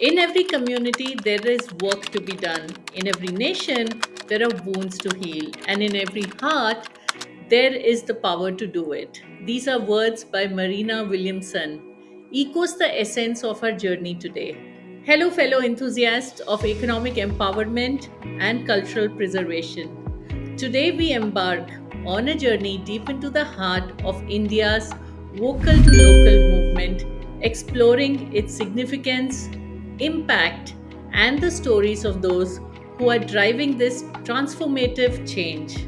In every community, there is work to be done. In every nation, there are wounds to heal. And in every heart, there is the power to do it. These are words by Marina Williamson, echoes the essence of our journey today. Hello, fellow enthusiasts of economic empowerment and cultural preservation. Today, we embark on a journey deep into the heart of India's vocal to local movement, exploring its significance, impact, and the stories of those who are driving this transformative change.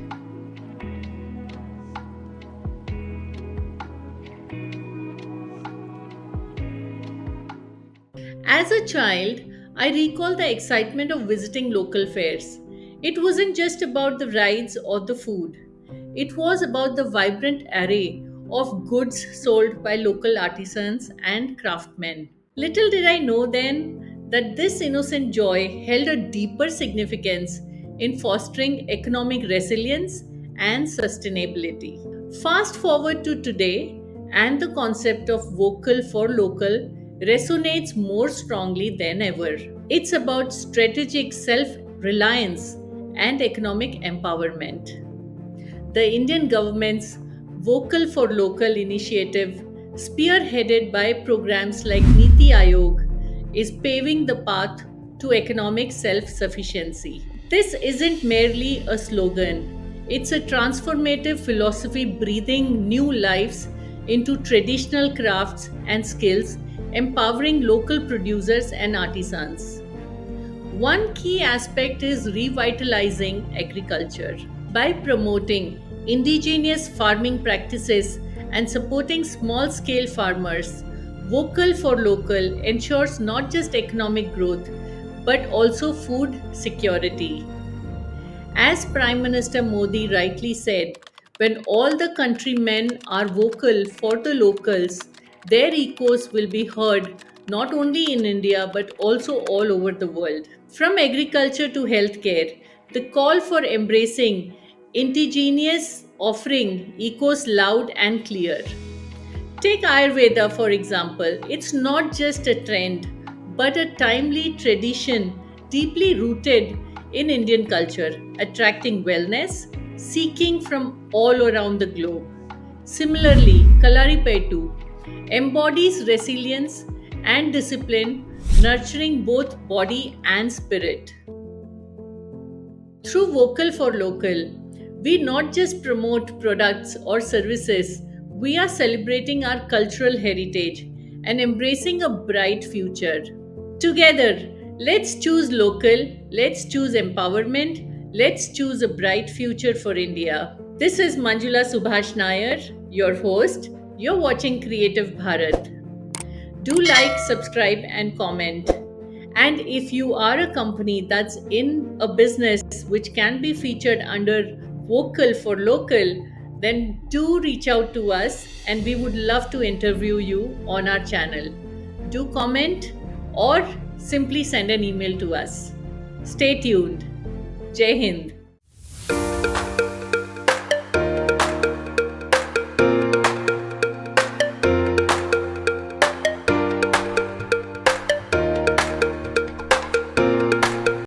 As a child, I recall the excitement of visiting local fairs. It wasn't just about the rides or the food, it was about the vibrant array of goods sold by local artisans and craftsmen. Little did I know then that this innocent joy held a deeper significance in fostering economic resilience and sustainability. Fast forward to today, and the concept of vocal for local resonates more strongly than ever. It's about strategic self reliance and economic empowerment. The Indian government's Vocal for Local initiative, spearheaded by programs like Niti Aayog, is paving the path to economic self sufficiency. This isn't merely a slogan, it's a transformative philosophy breathing new lives into traditional crafts and skills, empowering local producers and artisans. One key aspect is revitalizing agriculture. By promoting indigenous farming practices and supporting small scale farmers, Vocal for Local ensures not just economic growth but also food security. As Prime Minister Modi rightly said, when all the countrymen are vocal for the locals, their echoes will be heard not only in India but also all over the world. From agriculture to healthcare, the call for embracing indigenous offering echoes loud and clear. Take Ayurveda for example. It's not just a trend, but a timely tradition deeply rooted in Indian culture, attracting wellness seeking from all around the globe. Similarly, Kalaripayattu embodies resilience and discipline, nurturing both body and spirit. Through Vocal for Local, we not just promote products or services, we are celebrating our cultural heritage and embracing a bright future. Together, let's choose local, let's choose empowerment, let's choose a bright future for India. This is Manjula Subhash Nair, your host. You're watching Creative Bharat. Do like, subscribe, and comment. And if you are a company that's in a business which can be featured under Vocal for Local, then do reach out to us and we would love to interview you on our channel. Do comment or simply send an email to us. Stay tuned. Jai Hind.